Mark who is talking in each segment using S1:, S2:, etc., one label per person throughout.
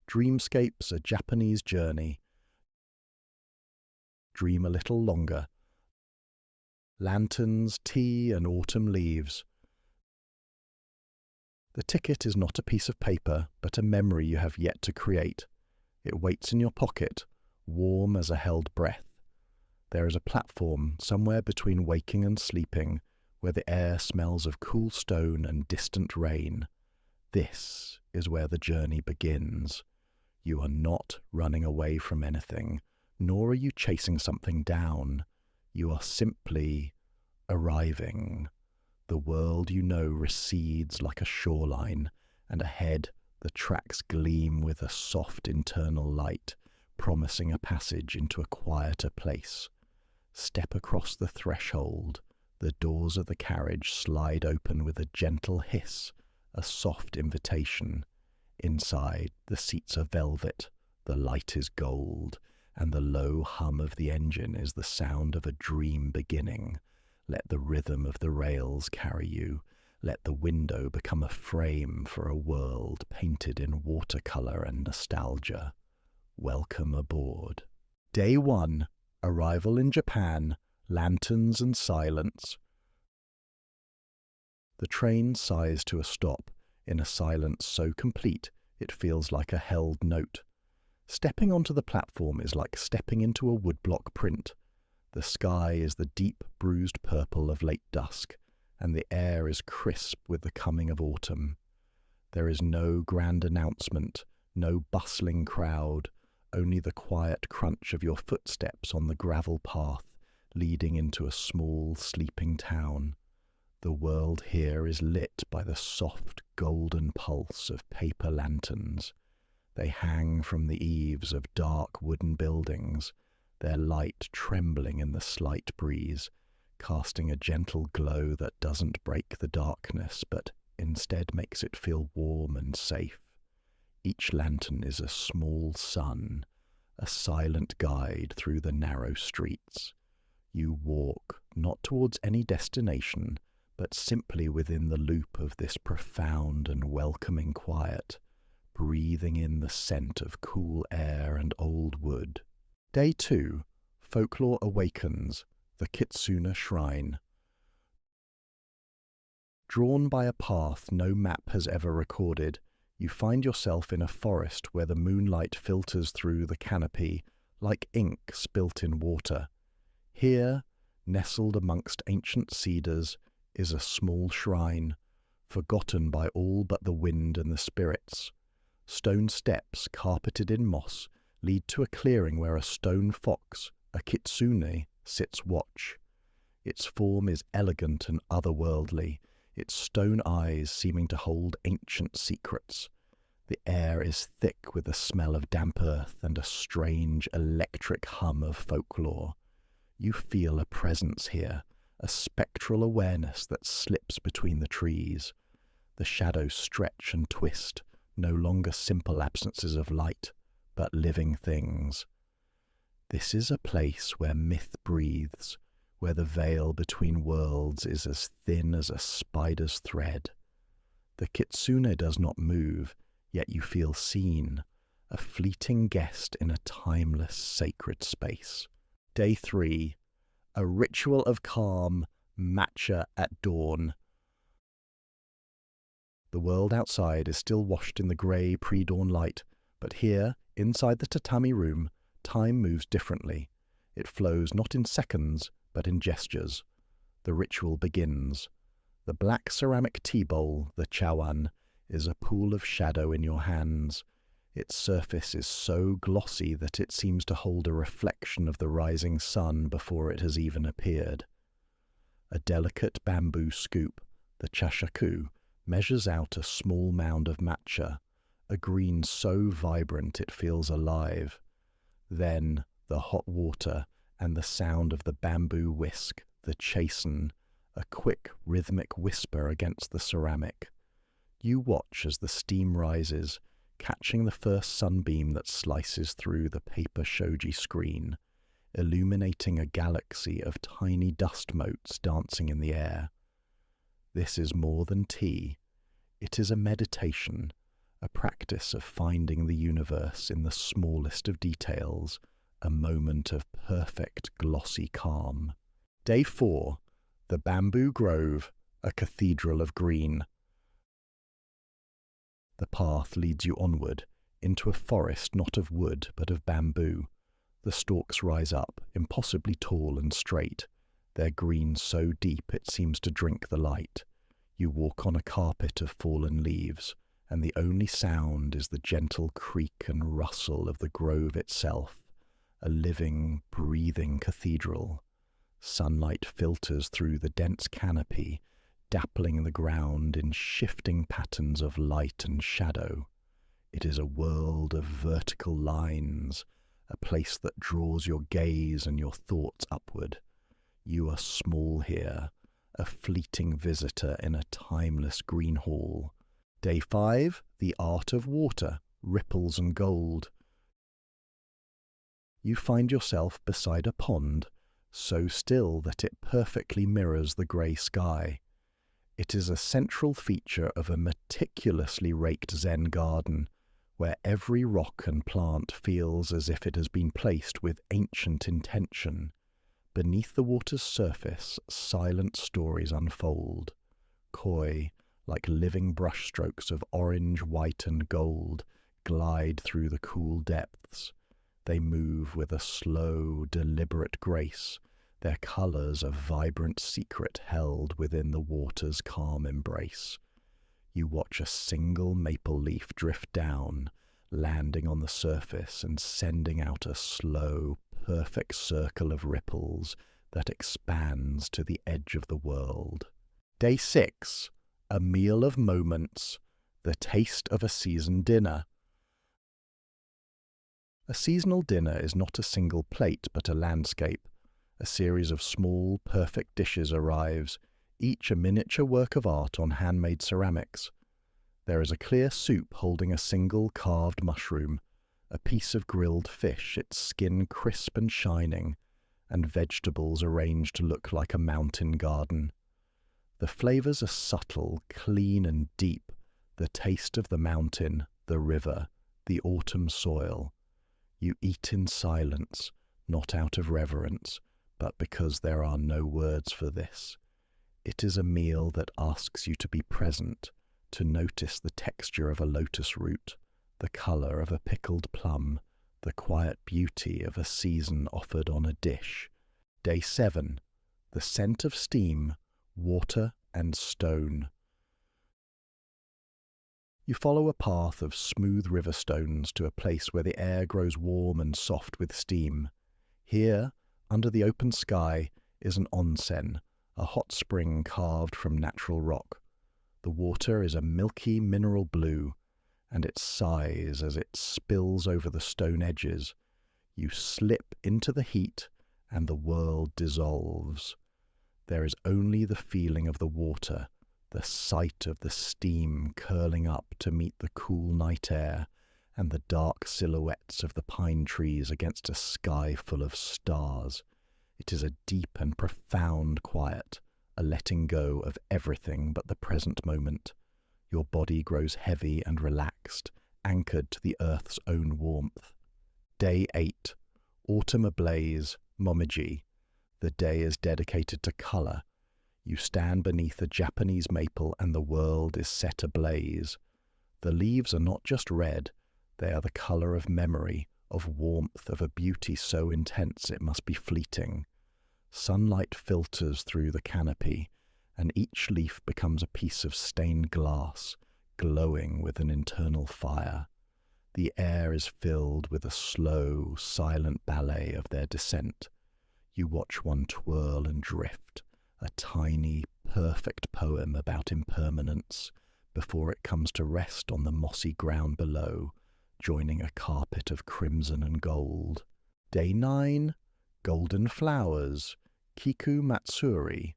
S1: Dreamscapes, a Japanese journey. Dream a little longer. Lanterns, tea, and autumn leaves. The ticket is not a piece of paper, but a memory you have yet to create. It waits in your pocket, warm as a held breath. There is a platform somewhere between waking and sleeping, where the air smells of cool stone and distant rain. This is where the journey begins. You are not running away from anything, nor are you chasing something down. You are simply arriving. The world you know recedes like a shoreline, and ahead the tracks gleam with a soft internal light, promising a passage into a quieter place. Step across the threshold. The doors of the carriage slide open with a gentle hiss, a soft invitation. Inside, the seats are velvet, the light is gold, and the low hum of the engine is the sound of a dream beginning. Let the rhythm of the rails carry you. Let the window become a frame for a world painted in watercolor and nostalgia. Welcome aboard. Day 1. Arrival in Japan. Lanterns and silence. The train sighs to a stop, in a silence so complete it feels like a held note. Stepping onto the platform is like stepping into a woodblock print. The sky is the deep, bruised purple of late dusk, and the air is crisp with the coming of autumn. There is no grand announcement, no bustling crowd, only the quiet crunch of your footsteps on the gravel path leading into a small, sleeping town. The world here is lit by the soft, golden pulse of paper lanterns. They hang from the eaves of dark wooden buildings, their light trembling in the slight breeze, casting a gentle glow that doesn't break the darkness, but instead makes it feel warm and safe. Each lantern is a small sun, a silent guide through the narrow streets. You walk not towards any destination, but simply within the loop of this profound and welcoming quiet, breathing in the scent of cool air and old wood. Day 2. Folklore Awakens, the Kitsune Shrine. Drawn by a path no map has ever recorded, you find yourself in a forest where the moonlight filters through the canopy like ink spilt in water. Here, nestled amongst ancient cedars, is a small shrine, forgotten by all but the wind and the spirits. Stone steps carpeted in moss lead to a clearing where a stone fox, a kitsune, sits watch. Its form is elegant and otherworldly, its stone eyes seeming to hold ancient secrets. The air is thick with the smell of damp earth and a strange electric hum of folklore. You feel a presence here, a spectral awareness that slips between the trees. The shadows stretch and twist, no longer simple absences of light, but living things. This is a place where myth breathes, where the veil between worlds is as thin as a spider's thread. The kitsune does not move, yet you feel seen, a fleeting guest in a timeless sacred space. Day 3. A ritual of calm, Matcha at dawn. The world outside is still washed in the grey pre-dawn light, but here, inside the tatami room, time moves differently. It flows not in seconds, but in gestures. The ritual begins. The black ceramic tea bowl, the chawan, is a pool of shadow in your hands. Its surface is so glossy that it seems to hold a reflection of the rising sun before it has even appeared. A delicate bamboo scoop, the chashaku, measures out a small mound of matcha, a green so vibrant it feels alive. Then the hot water and the sound of the bamboo whisk, the chasen, a quick rhythmic whisper against the ceramic. You watch as the steam rises, catching the first sunbeam that slices through the paper shoji screen, illuminating a galaxy of tiny dust motes dancing in the air. This is more than tea. It is a meditation, a practice of finding the universe in the smallest of details, a moment of perfect glossy calm. Day 4. The Bamboo Grove, a cathedral of green. The path leads you onward, into a forest not of wood but of bamboo. The stalks rise up, impossibly tall and straight, their green so deep it seems to drink the light. You walk on a carpet of fallen leaves, and the only sound is the gentle creak and rustle of the grove itself, a living, breathing cathedral. Sunlight filters through the dense canopy, dappling the ground in shifting patterns of light and shadow. It is a world of vertical lines, a place that draws your gaze and your thoughts upward. You are small here, a fleeting visitor in a timeless green hall. Day 5, the art of water, ripples and gold. You find yourself beside a pond, so still that it perfectly mirrors the grey sky. It is a central feature of a meticulously raked Zen garden, where every rock and plant feels as if it has been placed with ancient intention. Beneath the water's surface, silent stories unfold. Koi, like living brushstrokes of orange, white and gold, glide through the cool depths. They move with a slow, deliberate grace, their colours a vibrant secret held within the water's calm embrace. You watch a single maple leaf drift down, landing on the surface and sending out a slow, perfect circle of ripples that expands to the edge of the world. Day 6. A meal of moments, the taste of a seasoned dinner. A seasonal dinner is not a single plate but a landscape. A series of small, perfect dishes arrives, each a miniature work of art on handmade ceramics. There is a clear soup holding a single carved mushroom, a piece of grilled fish, its skin crisp and shining, and vegetables arranged to look like a mountain garden. The flavours are subtle, clean and deep, the taste of the mountain, the river, the autumn soil. You eat in silence, not out of reverence, but because there are no words for this. It is a meal that asks you to be present, to notice the texture of a lotus root, the colour of a pickled plum, the quiet beauty of a season offered on a dish. Day 7. The scent of steam, water and stone. You follow a path of smooth river stones to a place where the air grows warm and soft with steam. Here, under the open sky, is an onsen, a hot spring carved from natural rock. The water is a milky mineral blue, and it sighs as it spills over the stone edges. You slip into the heat, and the world dissolves. There is only the feeling of the water, the sight of the steam curling up to meet the cool night air, and the dark silhouettes of the pine trees against a sky full of stars. It is a deep and profound quiet, a letting go of everything but the present moment. Your body grows heavy and relaxed, anchored to the earth's own warmth. Day 8. Autumn Ablaze, Momiji. The day is dedicated to colour. You stand beneath a Japanese maple and the world is set ablaze. The leaves are not just red, they are the colour of memory, of warmth, of a beauty so intense it must be fleeting. Sunlight filters through the canopy, and each leaf becomes a piece of stained glass, glowing with an internal fire. The air is filled with a slow, silent ballet of their descent. You watch one twirl and drift, a tiny, perfect poem about impermanence, before it comes to rest on the mossy ground below, joining a carpet of crimson and gold. Day 9. Golden flowers, Kiku Matsuri.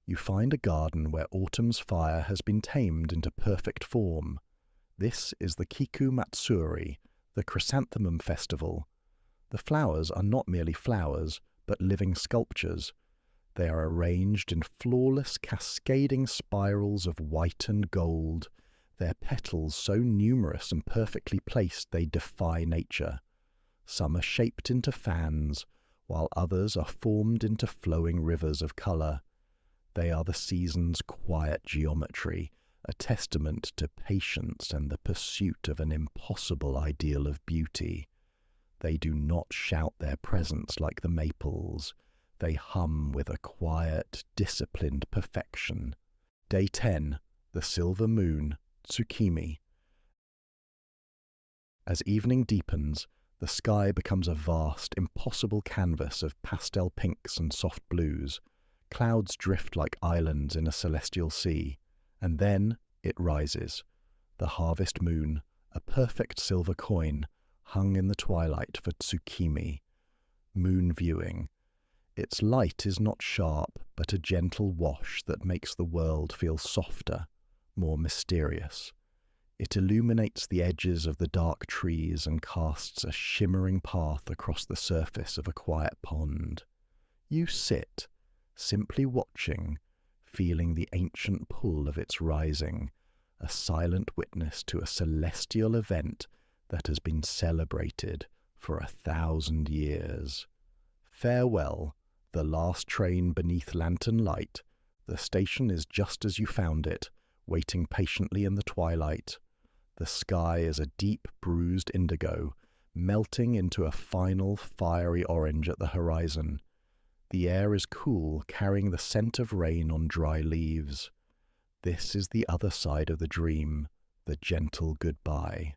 S1: You find a garden where autumn's fire has been tamed into perfect form. This is the Kiku Matsuri, the chrysanthemum festival. The flowers are not merely flowers, but living sculptures. They are arranged in flawless, cascading spirals of white and gold, their petals so numerous and perfectly placed they defy nature. Some are shaped into fans, while others are formed into flowing rivers of colour. They are the season's quiet geometry, a testament to patience and the pursuit of an impossible ideal of beauty. They do not shout their presence like the maples. They hum with a quiet, disciplined perfection. Day 10. The Silver Moon, Tsukimi. As evening deepens, the sky becomes a vast, impossible canvas of pastel pinks and soft blues. Clouds drift like islands in a celestial sea, and then it rises. The harvest moon, a perfect silver coin, hung in the twilight for Tsukimi. Moon viewing. Its light is not sharp, but a gentle wash that makes the world feel softer, more mysterious. It illuminates the edges of the dark trees and casts a shimmering path across the surface of a quiet pond. You sit, simply watching, feeling the ancient pull of its rising, a silent witness to a celestial event that has been celebrated for 1,000 years. Farewell, the last train beneath lantern light. The station is just as you found it, waiting patiently in the twilight. The sky is a deep, bruised indigo, melting into a final, fiery orange at the horizon. The air is cool, carrying the scent of rain on dry leaves. This is the other side of the dream, the gentle goodbye.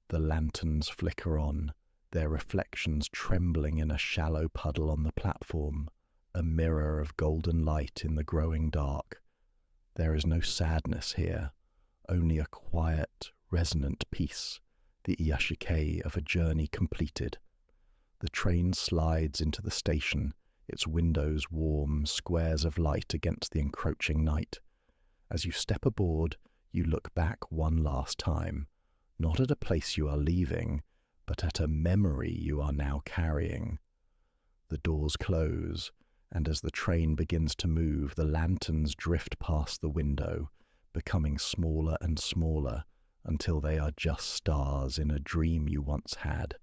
S1: The lanterns flicker on, their reflections trembling in a shallow puddle on the platform, a mirror of golden light in the growing dark. There is no sadness here, only a quiet, resonant peace, the iyashikei of a journey completed. The train slides into the station, its windows warm squares of light against the encroaching night. As you step aboard, you look back one last time, not at a place you are leaving, but at a memory you are now carrying. The doors close, and as the train begins to move, the lanterns drift past the window, becoming smaller and smaller, until they are just stars in a dream you once had.